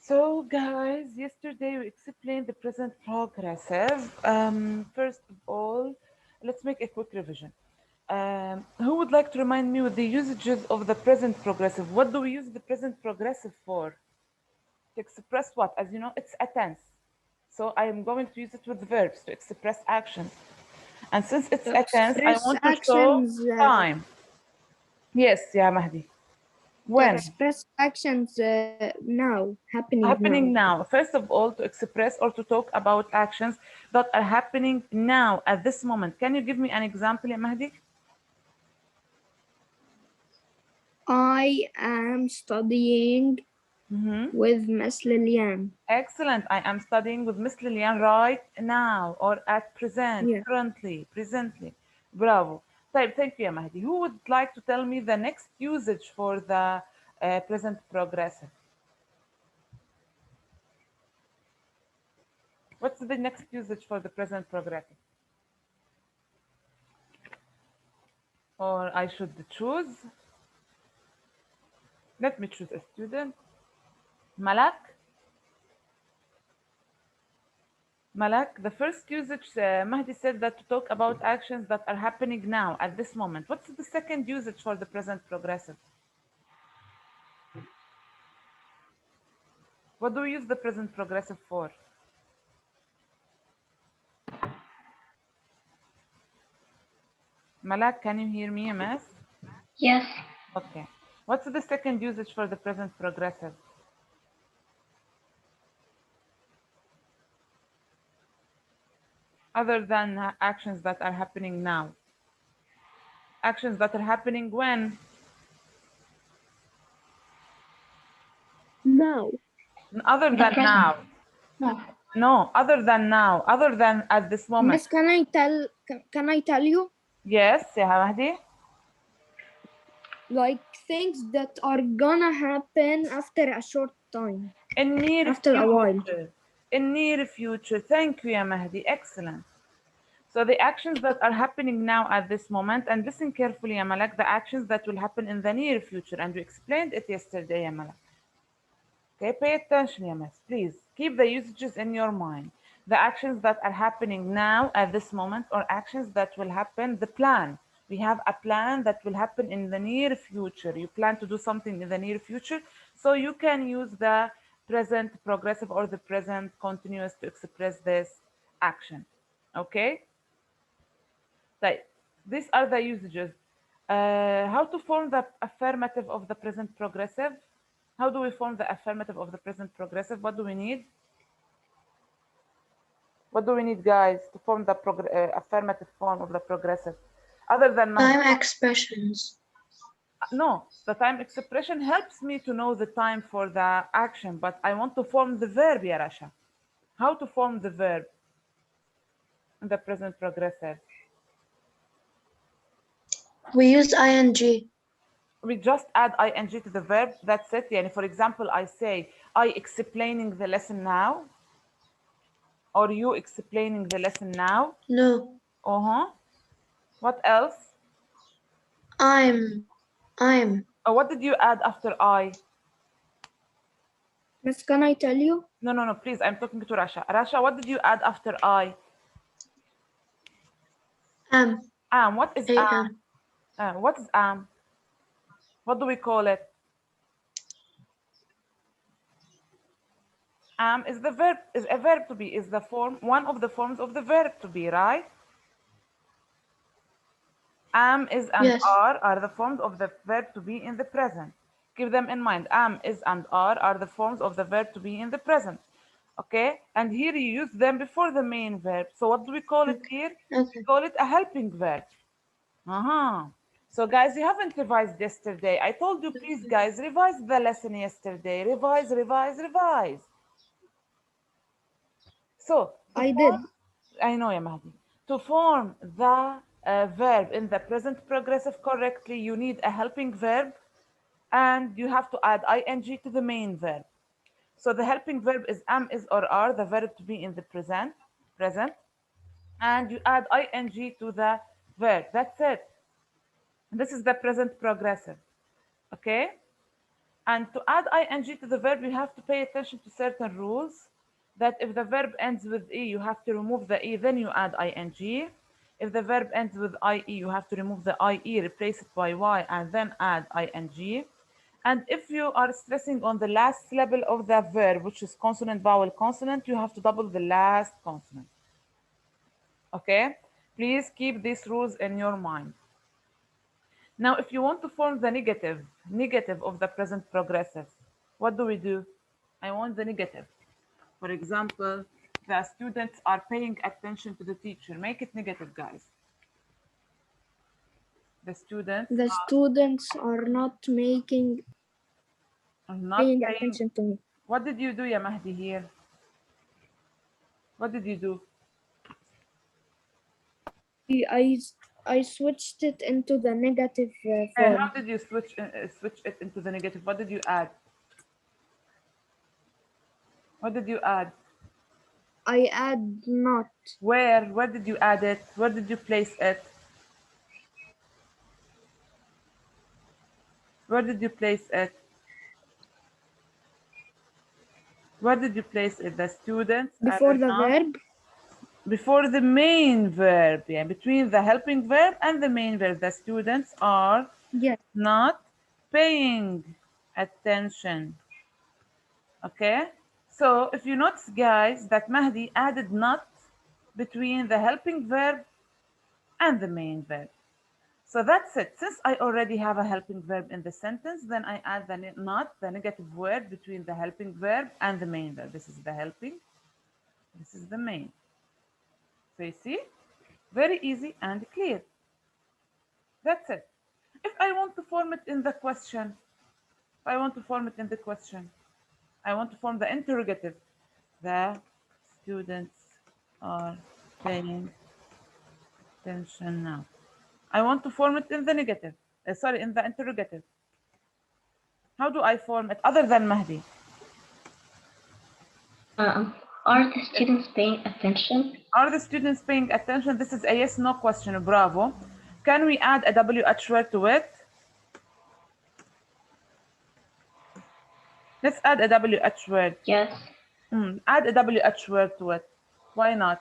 So, guys, yesterday we explained the present progressive. First of all, let's make a quick revision. Who would like to remind me with the usages of the present progressive? What do we use the present progressive for? To express what? As you know, it's a tense. So I am going to use it with verbs to express actions. And since it's To a tense, I express want to show actions, time. Yes, yeah, Mahdi. to When? express actions now, happening now. Happening now. First of all, to express or to talk about actions that are happening now at this moment. Can you give me an example, ya Mahdi? I am studying with Miss Lilian. Excellent. I am studying with Miss Lilian right now or at present, Yeah. currently, presently. Bravo. طيب, thank you, ya Mahdi. Who would like to tell me the next usage for the present progressive? What's the next usage for the present progressive? Or I should choose. Let me choose a student. Malak. Malak, the first usage, Mahdi said that to talk about actions that are happening now at this moment. What's the second usage for the present progressive? What do we use the present progressive for? Malak, can you hear me, Miss? Yes. Okay. What's the second usage for the present progressive? Other than actions that are happening now. Actions that are happening when? Now. Other The than present. now. No. No, other than now. Other than at this moment. Miss, can I tell you? Yes, ya Mahdi? Like things that are gonna happen after a short time. In near After a while. future. In near future. Thank you, ya Mahdi. Excellent. So the actions that are happening now at this moment, and listen carefully, ya Malak, the actions that will happen in the near future, and we explained it yesterday, ya Malak. Okay, pay attention, ya Miss. Please keep the usages in your mind. The actions that are happening now at this moment, or actions that will happen, the plan. We have a plan that will happen in the near future. You plan to do something in the near future, so you can use the present progressive or the present continuous to express this action. Okay? Right. These are the usages. How to form the affirmative of the present progressive? How do we form the affirmative of the present progressive? What do we need? What do we need, guys, to form the affirmative form of the progressive? Other than Time expressions. no, the time expression helps me to know the time for the action, but I want to form the verb, ya Rasha. How to form the verb in the present progressive? We use ing. We just add ing to the verb. That's it. Yani, for example, I say, I explaining the lesson now, or you explaining the lesson now. No. Uh-huh. What else? I'm. What did you add after I? Miss, can I tell you? No, please. I'm talking to Rasha. Rasha, what did you add after I? Am. What is Am. what is am? What do we call it? Am is the verb, is a verb to be, is the form, one of the forms of the verb to be, right? Am, is, and Yes. are the forms of the verb to be in the present. Keep them in mind. Am, is, and are the forms of the verb to be in the present. Okay? And here you use them before the main verb. So what do we call it here? Okay. We call it a helping verb. So guys, you haven't revised yesterday. I told you, please, guys, revise the lesson yesterday. Revise, revise, revise. So, I did. I know, ya Mahdi. To form the verb in the present progressive correctly, you need a helping verb and you have to add ing to the main verb. So the helping verb is am, is, or are, the verb to be in the present, and you add ing to the verb. That's it. This is the present progressive. Okay? And to add ing to the verb, you have to pay attention to certain rules. That if the verb ends with e, you have to remove the e, then you add ing. If the verb ends with ie, you have to remove the ie, replace it by y, and then add ing. And if you are stressing on the last syllable of the verb, which is consonant, vowel, consonant, you have to double the last consonant. Okay? Please keep these rules in your mind. Now, if you want to form the negative of the present progressive, what do? I want the negative. For example, the students are paying attention to the teacher. Make it negative, guys. The students The students are not are not paying paying. attention to me. What did you do, ya Mahdi, here? What did you do? I switched it into the negative How form. did you switch it into the negative? What did you add? What did you add? I add not. Where? Where did you add it? Where did you place it? Where did you place it? Where did you place it? The students Before added the not verb? before the main verb. Yeah, between the helping verb and the main verb. The students are Yes. not paying attention. Okay, so if you notice, guys, that Mahdi added not between the helping verb and the main verb. So that's it. Since I already have a helping verb in the sentence, then I add the not, the negative word, between the helping verb and the main verb. This is the helping, this is the main. So you see, very easy and clear. That's it. If I want to form it in the question, I want to form it in the question. I want to form the interrogative. The students are paying attention now. I want to form it in the negative. Sorry, in the interrogative. How do I form it other than Mahdi? Are the students paying attention? Are the students paying attention? This is a yes no question. Bravo. Can we add a WH word to it? Let's add a WH word. Yes. Add a WH word to it. Why not?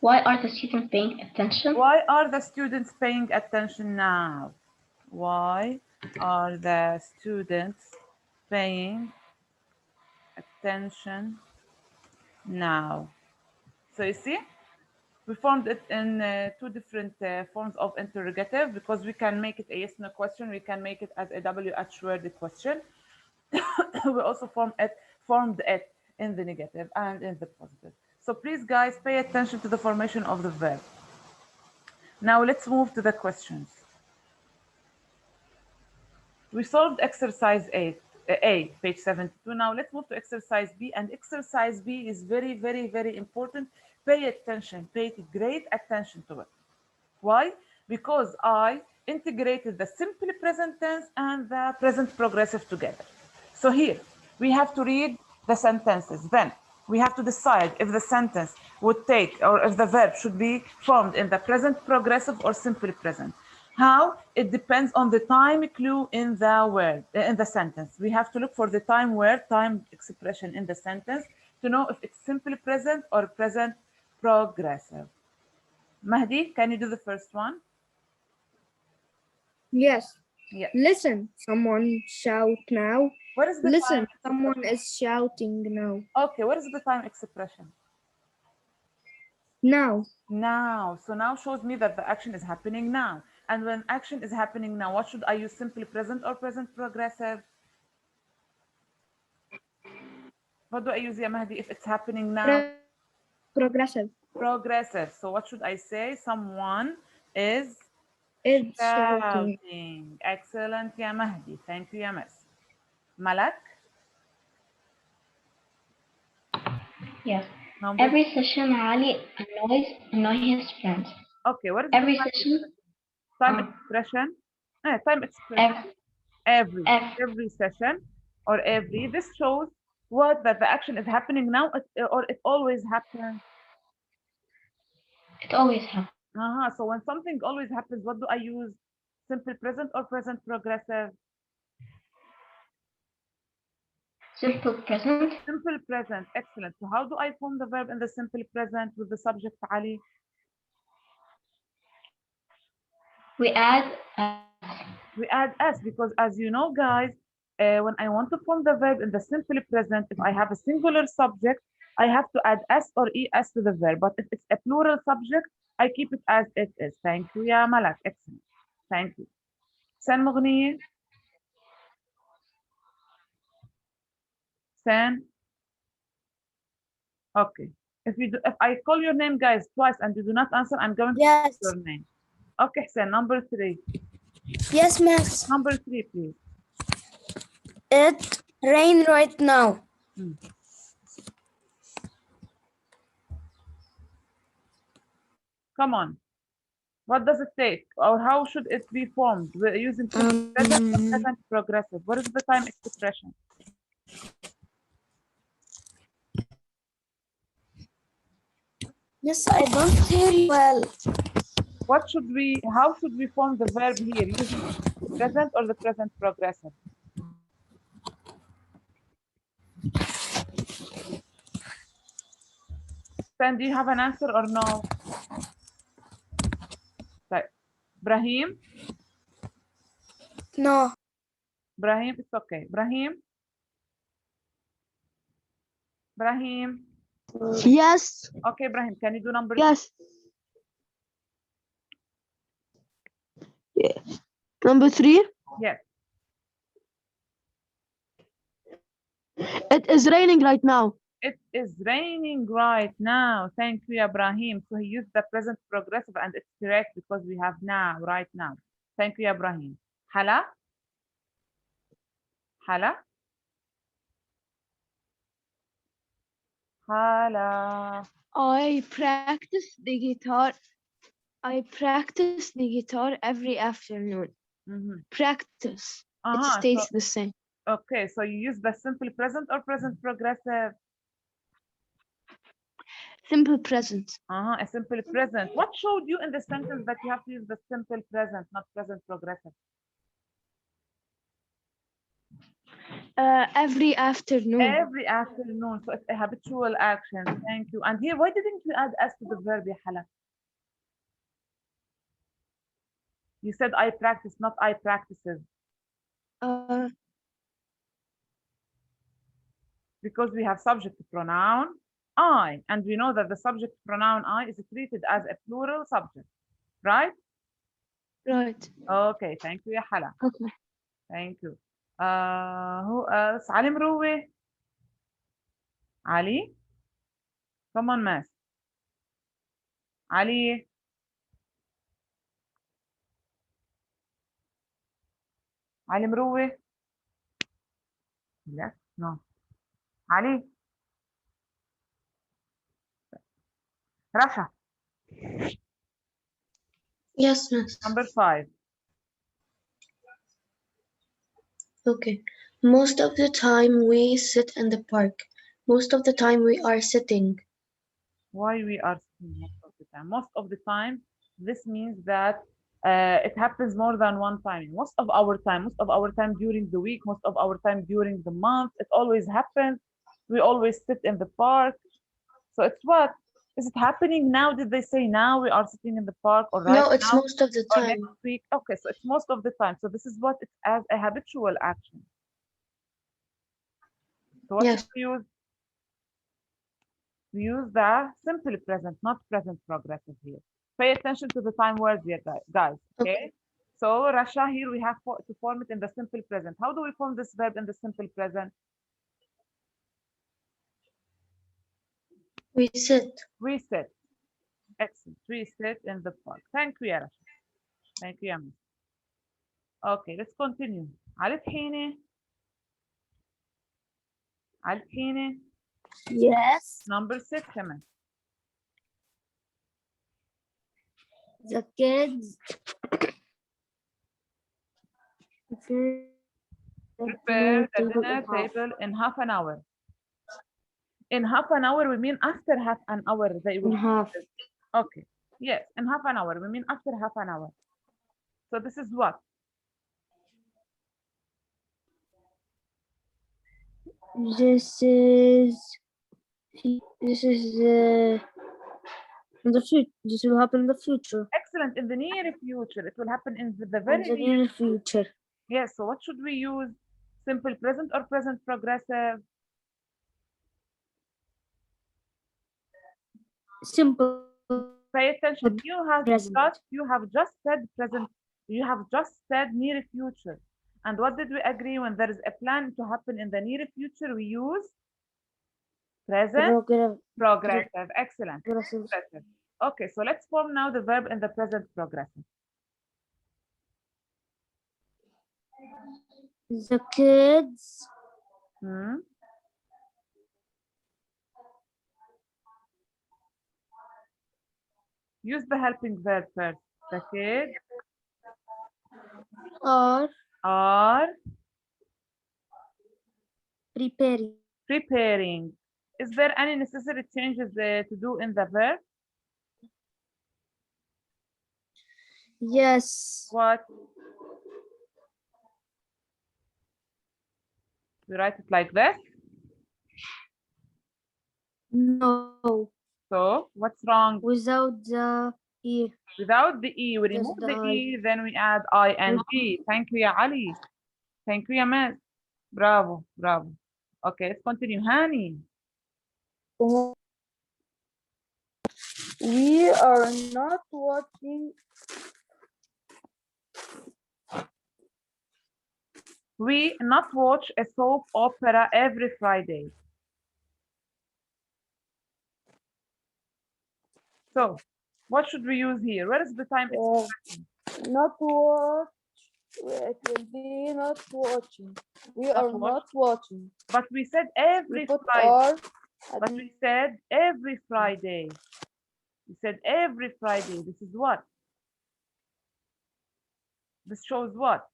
Why are the students paying attention? Why are the students paying attention now? Why are the students paying attention now? So you see, we formed it in two different forms of interrogative, because we can make it a yes no question, we can make it as a WH word question. We also formed it in the negative and in the positive. So please, guys, pay attention to the formation of the verb. Now let's move to the questions. We solved exercise 8, A, page 72. Now let's move to exercise B, and exercise B is very, very, very important. Pay attention, pay great attention to it. Why? Because I integrated the simple present tense and the present progressive together. So here, we have to read the sentences. Then we have to decide if the sentence would take, or if the verb should be formed in the present progressive or simple present. How? It depends on the time clue in the word, in the sentence. We have to look for the time word, time expression in the sentence to know if it's simply present or present progressive. Mahdi, can you do the first one? Yes. Yeah. Listen, someone shout now. What is the Listen, time someone expression? is shouting now. Okay, what is the time expression? Now. Now. So now shows me that the action is happening now. And when action is happening now, what should I use? Simply present or present progressive? What do I use, ya Mahdi, if it's happening now? Progressive. Progressive. So what should I say? Someone is It's shouting. shouting. Excellent, ya Mahdi. Thank you, ya Miss. Malak? Yes. Number. Every session, Ali annoy his friends. Okay, what is Every the time session? expression? Time expression? Time expression. Every session or every. This shows what that the action is happening now, or it always happens. It always happens. So when something always happens, what do I use? Simple present or present progressive? Simple present. Simple present. Excellent. So how do I form the verb in the simple present with the subject Ali? We add We add s because, as you know, guys, when I want to form the verb in the simple present, if I have a singular subject, I have to add s or es to the verb. But if it's a plural subject, I keep it as it is. Thank you, ya Malak. Excellent. Thank you. Sen مغنية. Sen. Okay. If I call your name, guys, twice and you do not answer, I'm going to Yes. your name. Okay, Sen. Number 3. Yes, miss. Number 3, please. It rain right now. Come on. What does it take? Or how should it be formed? We're using present or present progressive. What is the time expression? Yes, I don't hear you well. How should we form the verb here? Using present or the present progressive? Then do you have an answer or no? Right. Brahim? No. Brahim, it's okay. Brahim? Brahim? Yes. Okay, Brahim, can you do number Yes. Yeah. Number 3. Yes. It is raining right now. It is raining right now. Thank you, Ibrahim. So he used the present progressive and it's correct because we have now, right now. Thank you, Ibrahim. Hala? Hala? Hala. I practice the guitar. I practice the guitar every afternoon. Practice. It So, stays the same. okay, so you use the simple present or present progressive? Simple present. A simple present. What showed you in the sentence that you have to use the simple present, not present progressive? Every afternoon. Every afternoon. So it's a habitual action. Thank you. And here, why didn't you add s to the verb, ya Hala? You said I practice, not I practices. Because we have subject pronoun I, and we know that the subject pronoun I is treated as a plural subject, right? Right. Okay, thank you, ya Hala. Okay. Thank you. Who else? Ali Mrouwe. Ali? Come on, Mass. Ali? Ali Mrouwe? Yes? No. Ali? Rasha? Yes, miss. Number 5. Okay. Most of the time we sit in the park. Most of the time we are sitting. Why we are sitting most of the time? Most of the time, this means that it happens more than one time. Most of our time during the week, most of our time during the month, it always happens. We always sit in the park. So it's what? Is it happening now? Did they say now we are sitting in the park or right No, it's now most of the or time. next week? Okay, so it's most of the time. So this is what it's as a habitual action. So what Yes. should we use? We use the simple present, not present progressive here. Pay attention to the time words here, guys. Okay. So Rasha, here we have to form it in the simple present. How do we form this verb in the simple present? We sit. We sit. Excellent. We sit in the park. Thank you, Rasha. Thank you, Yamin. Okay, let's continue. على الحين. على الحين. Yes. Number 6 كمان. The kids Prepare the dinner table in half an hour. In half an hour, we mean after half an hour. They will. half. Okay. Yes, in half an hour. We mean after half an hour. So this is what? This is this is in the future. This will happen in the future. Excellent. In the near future. It will happen in the In very the near. near future. Yes. So what should we use? Simple present or present progressive? Simple. Pay attention. Present. You have just said present. You have just said near future. And what did we agree when there is a plan to happen in the near future? We use present progressive. Excellent. Progressive. Progressive. Okay, so let's form now the verb in the present progressive. The kids Hmm? Use the helping verb first. The kids are are preparing. preparing. Is there any necessary changes to do in the verb? Yes. What? We write it like this. No. So what's wrong? Without the E. Without the E, we Just remove the the I. E, then we add ing. Thank you, ya Ali. Thank you, ya Miss. Bravo, bravo. Okay, let's continue. Hani. We are not watching. We not watch a soap opera every Friday. So, what should we use here? Where is the time? Not watch. It will be not watching. We Not are watch. not watching. But we said every We put Friday. R. But we said every Friday. We said every Friday. This is what? This shows what?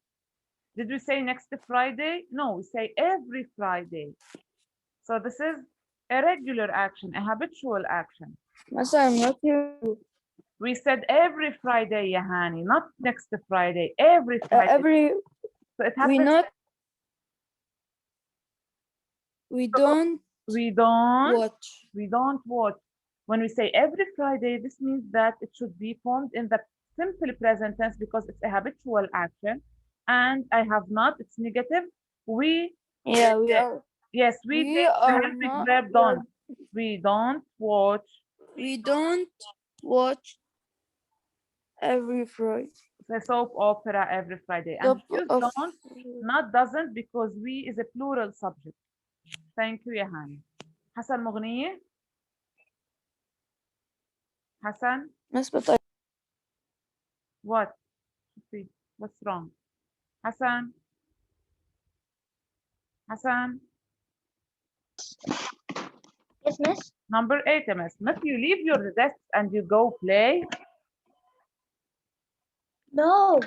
Did we say next Friday? No, we say every Friday. So this is a regular action, a habitual action. مثلا not you. We said every Friday, Yahani, not next Friday, every Friday. So it happens. We don't We don't watch. we don't watch. When we say every Friday, this means that it should be formed in the simple present tense because it's a habitual action. And I have not, it's negative. We, Yeah, we are. yes, we We take the are helping not- verb don't. We don't watch. We don't watch every Friday. The soap opera every Friday. And use don't, not doesn't, because we is a plural subject. Thank you, Yahani. Hassan Mughniye? Hassan? What? See, what's wrong? Hassan? Hassan? Yes, miss. Number 8, Miss. If you leave your desk and you go play. No.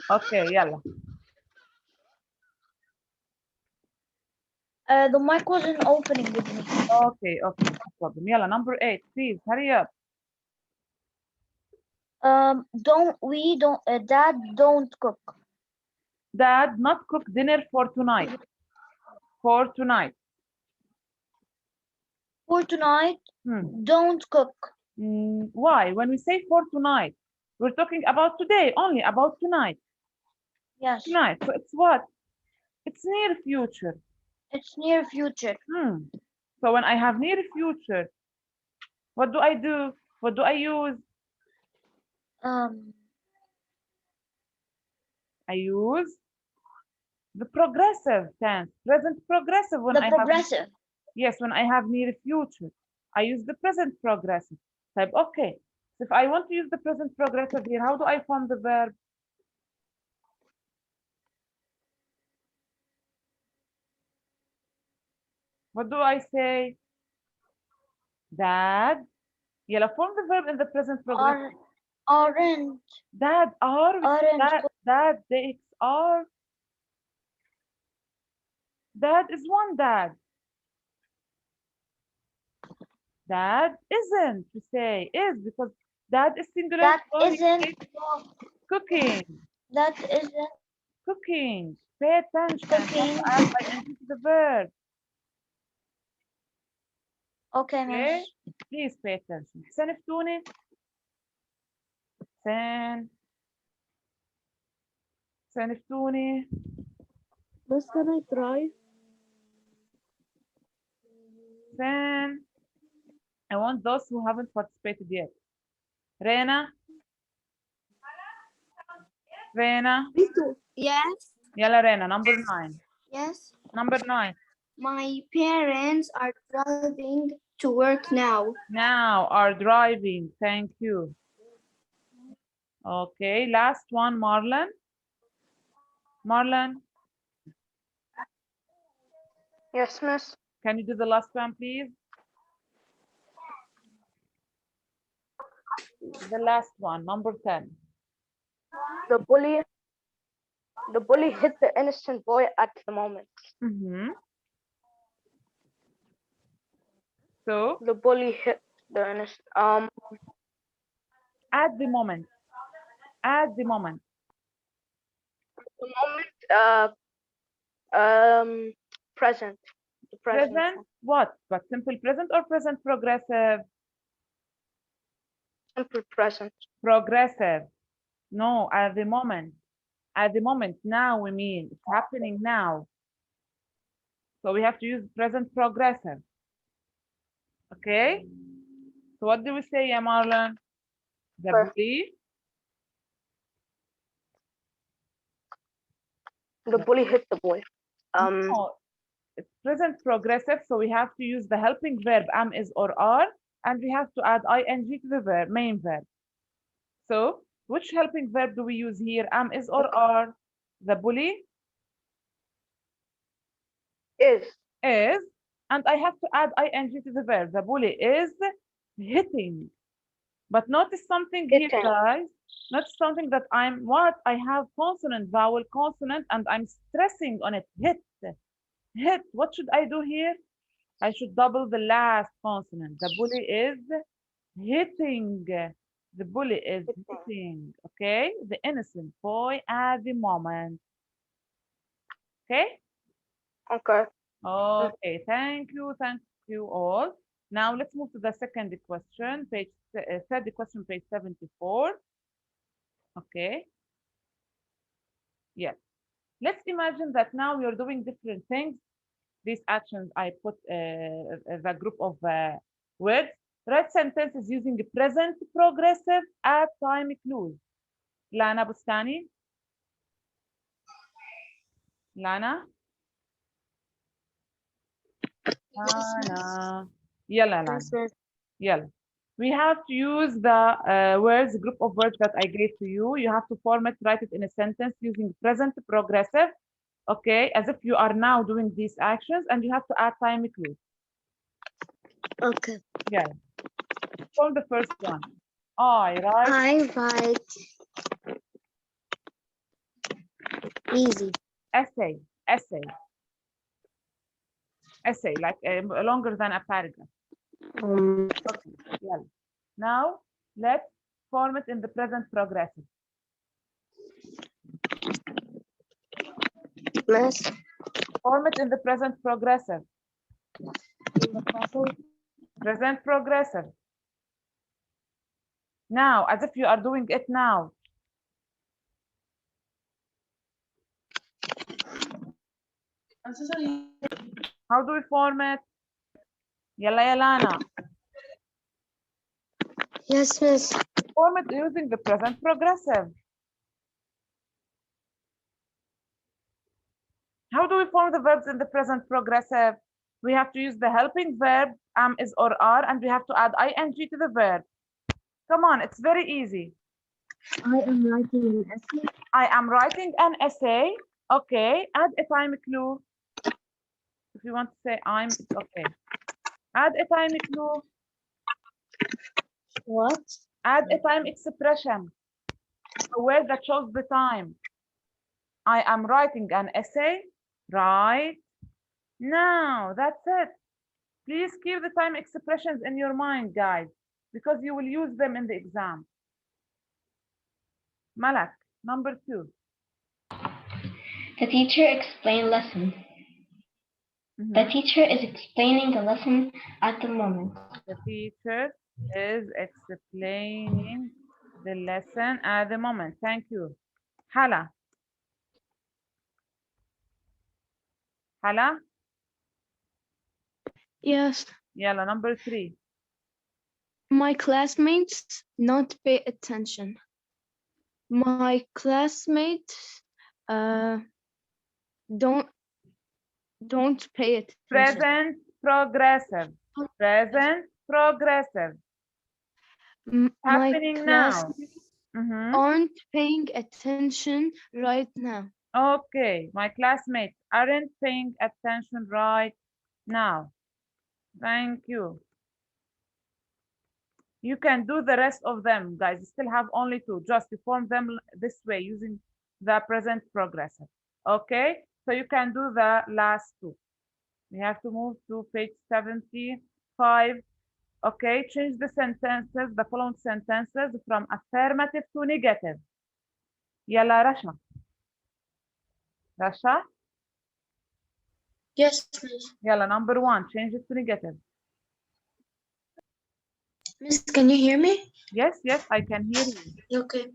Okay, yalla. The mic wasn't opening with me. Okay, no problem. Yalla, number 8, please, hurry up. Dad don't cook. Dad not cook dinner for tonight. For tonight. For tonight, don't cook. Why? When we say for tonight, we're talking about today, only about tonight. Yes. Tonight. So it's what? It's near future. It's near future. So when I have near future, what do I do? What do I use? I use the progressive tense, present progressive. When I progressive. Yes, when I have near future, I use the present progressive. Type, okay. So if I want to use the present progressive here, how do I form the verb? What do I say? Dad. Yella, form the verb in the present progressive. Aren't. Dad are. Aren't. Dad takes are. Dad is one dad. Dad isn't, to say is, because That is singular. That Sorry. isn't. Cooking. That isn't Cooking. Pay attention. You have cooking. to add ing to the verb. Okay, Okay? miss. Please pay attention. حسين فتوني. حسين فتوني. Miss, can I try? حسين. I want those who haven't participated yet. Rena. Rena. Me too. Yes. Yalla Rena. Number 9. Yes. Number 9. My parents are driving to work now. Now are driving. Thank you. Okay. Last one, Marlon. Marlon, Yes, miss. can you do the last one, please? The last one, number 10. The bully hit the innocent boy at the moment. Mm-hmm. So, The bully hit the innocent. at the moment. At the moment. The moment. Present. The present. Present, what? But simple present or present progressive? Simple present. Progressive. No, at the moment. At the moment, now we mean. It's happening now. So we have to use present progressive. Okay? So what do we say, ya Marlon? The Sure. bully. The bully hit the boy. No, it's present progressive, so we have to use the helping verb am, is, or are, and we have to add ing to the verb, main verb. So, which helping verb do we use here? Am, is, or are? The bully Is. is, and I have to add ing to the verb. The bully is hitting. But notice something here, Hitting. guys. Notice something that I have consonant, vowel, consonant, and I'm stressing on it. Hit. Hit. What should I do here? I should double the last consonant. The bully is hitting. The bully is hitting. Okay? The innocent boy at the moment. Okay? Okay. Okay. Thank you. Thank you all. Now let's move to the second question. Third question, page 74. Okay. Yes. Let's imagine that now you're doing different things. These actions, I put the group of words. Write sentences using present progressive at time clues. Lana Bustani. Lana. Lana. Yalla, Lana. Yes, miss. Yalla. We have to use the words, group of words that I gave to you. You have to format, write it in a sentence using present progressive. Okay, as if you are now doing these actions, and you have to add time clues. Okay. Yeah. From the first one. I write. I write. Easy. Essay. Essay, like longer than a paragraph. Okay. Yeah. Now, let's form it in the present progressive. Miss. Form it in the present progressive. Present progressive. Now, as if you are doing it now. How do we form it? Yalla Yalana. Yes, miss. Form it using the present progressive. How do we form the verbs in the present progressive? We have to use the helping verb, am, is, or are, and we have to add ing to the verb. Come on, it's very easy. I am writing an essay. I am writing an essay. Okay, add a time clue. If you want to say I'm, it's okay. Add a time clue. What? Add a time expression. A word that shows the time. I am writing an essay right now. That's it. Please keep the time expressions in your mind, guys. because you will use them in the exam. Malak, number 2. The teacher explained lesson. The teacher is explaining a lesson at the moment. The teacher is explaining the lesson at the moment. Thank you. Hala. Hala? Yes. Yalla, number 3. My classmates not pay attention. My classmates don't pay attention. Present progressive. Present progressive. My Happening now. classmates aren't paying attention right now. Okay, my classmates aren't paying attention right now. Thank you. You can do the rest of them, guys. You still have only 2. Just you form them this way using the present progressive. Okay, so you can do the last 2. We have to move to page 75. Okay, change the sentences, the following sentences from affirmative to negative. Yalla, Rasha. Rasha? Yes, Miss. Yalla, number 1, change it to negative. Miss, can you hear me? Yes, yes, I can hear you. Okay.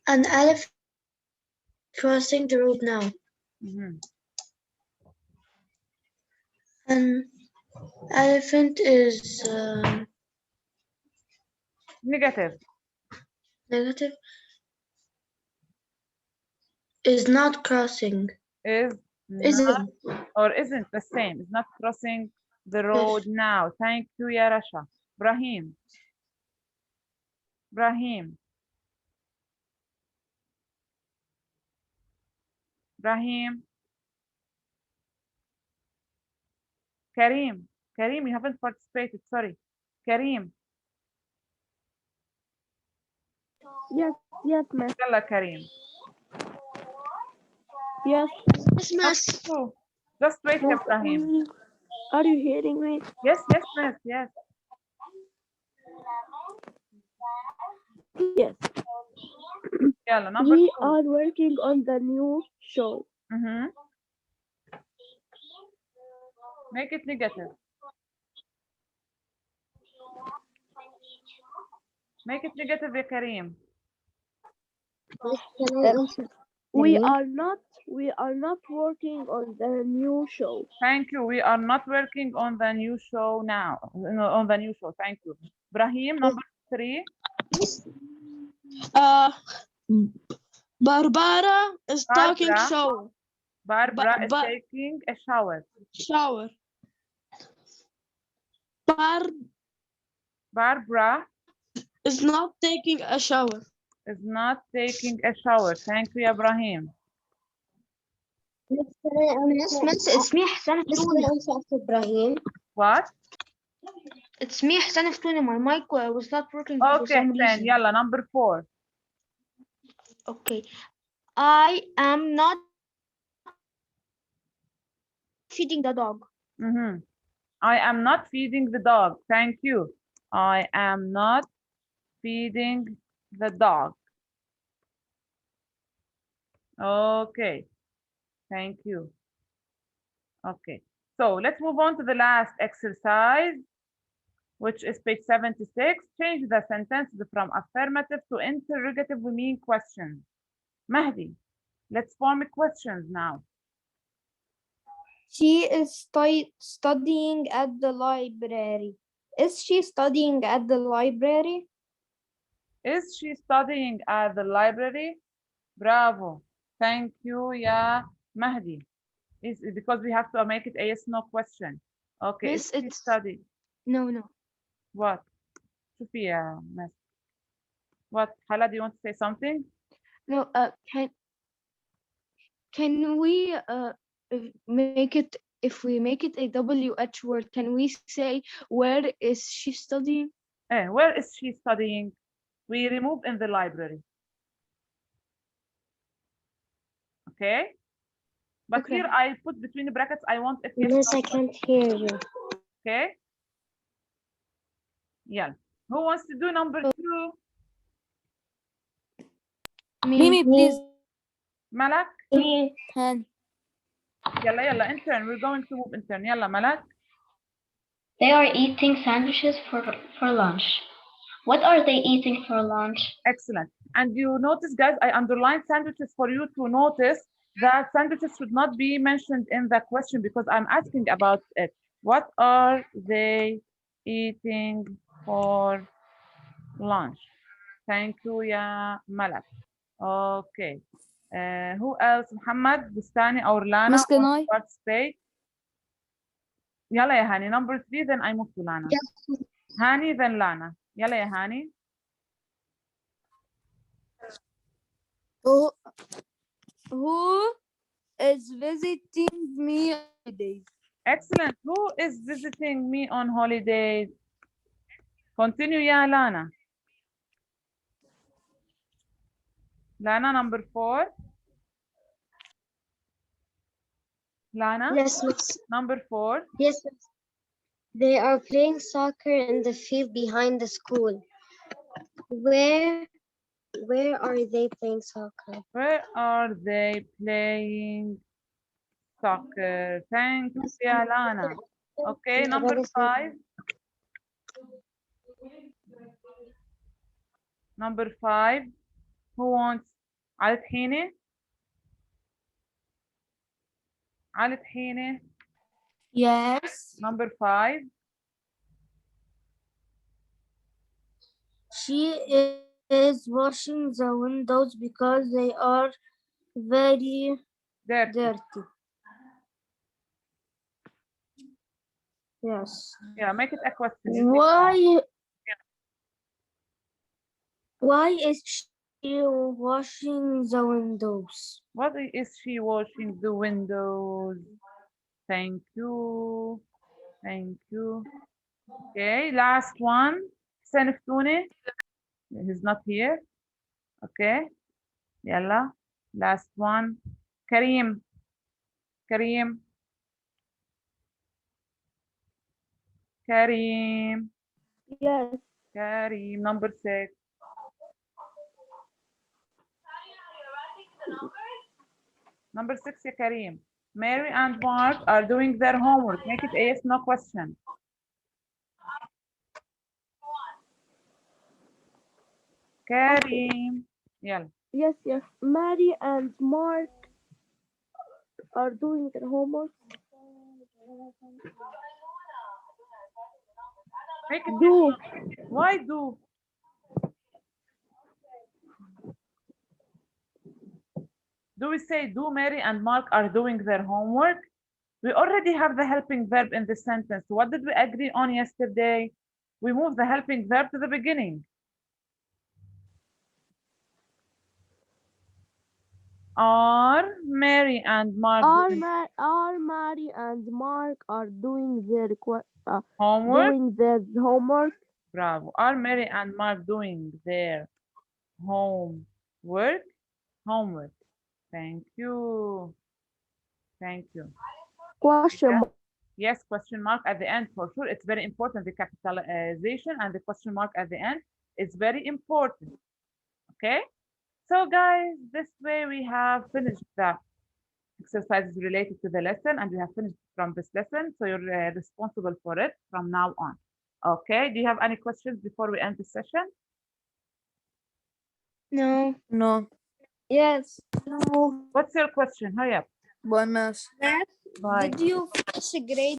An elephant crossing the road now. An elephant is Negative. negative. Is not crossing. Is not Isn't. or isn't the same. Is not crossing the road now. Thank you, Ya Rasha. Brahim. Brahim. Brahim. Kareem. Kareem, you haven't participated. Sorry. Kareem. Yes, miss. Yalla, Kareem. Yes. Miss. Just wait, Miss, Ibrahim. are you hearing me? Yes, yes, miss. Yes. Yes. Yalla, number We 2. are working on the new show. Make it negative. Make it negative, ya Kareem. We are not working on the new show. Thank you. We are not working on the new show now. No, on the new show. Thank you. Brahim, number 3. Barbara is taking Barbara. shower. Barbara is taking a shower. Shower. Barbara is not taking a shower. is not taking a shower. Thank you, Ibrahim. It's me, Hassan Ibrahim. What? It's me, Hassan Iftuni. My mic was not working for Okay, some then, reason. yalla, number 4. Okay. I am not feeding the dog. I am not feeding the dog. Thank you. I am not feeding the dog. Okay. Thank you. Okay. So let's move on to the last exercise, which is page 76. Change the sentences from affirmative to interrogative. We mean questions. Mahdi, let's form questions now. She is studying at the library. Is she studying at the library? Is she studying at the library? Bravo. Thank you, ya Mahdi. Is because we have to make it a yes no question. Okay. Yes, is she studying? No. What? شوفي يا مس. What? Hala, do you want to say something? No. Can we make it, if we make it a WH word, can we say where is she studying? Where is she studying? We remove in the library. Okay? But Okay. here I put between the brackets, I want it yes. Yes, I can't hear you. Okay? Yeah. Who wants to do number 2? Mimi, please. Malak? Hand. يلا intern. We're going to move intern. يلا Malak. They are eating sandwiches for lunch. What are they eating for lunch? Excellent. And you notice, guys, I underlined sandwiches for you to notice that sandwiches should not be mentioned in the question because I'm asking about it. What are they eating for lunch? Thank you, ya Malak. Okay. Who else? Muhammad, Bustani, or Lana Miss, can wants I? to participate? يلا يا هاني. Number 3, then I move to Lana. هاني, then Lana. يلا يا هاني. Who is visiting me today? Excellent. Who is visiting me on holidays? Continue, ya Lana. Lana, number 4. Lana, Yes, miss. number 4. Yes, miss. They are playing soccer in the field behind the school. Where are they playing soccer? Where are they playing soccer? Thank you, ya Lana. Okay, number 5. Number 5. Who wants? على طحينة. على طحينة. Yes. Number 5. She is washing the windows because they are very There. dirty. Yes. Yeah, make it a question. Why is she washing the windows? What is she washing the windows? Thank you. Thank you. Okay, last one. Session2. He's not here. Okay. Yalla. Last one. Kareem. Kareem. Kareem. Yes. Kareem. Number 6. Number 6, ya Kareem. Mary and Mark are doing their homework. Make it a yes, no question. Kareem. Yalla. Yes, yes. Mary and Mark are doing their homework. Make it Do. Why do? Do we say do Mary and Mark are doing their homework? We already have the helping verb in the sentence. What did we agree on yesterday? We moved the helping verb to the beginning. Are Mary and Mark doing Mary and Mark are doing their homework? doing their homework. Bravo. Are Mary and Mark doing their homework? Homework. Thank you. Thank you. Question Yeah. mark. Yes, question mark at the end for sure. It's very important. The capitalization and the question mark at the end is very important. Okay. So guys, this way we have finished the exercises related to the lesson and we have finished from this lesson. So you're responsible for it from now on. Okay. Do you have any questions before we end the session? No. No. Yes. What's your question? Hurry up. Bye, Miss. Bye. Did you finish grade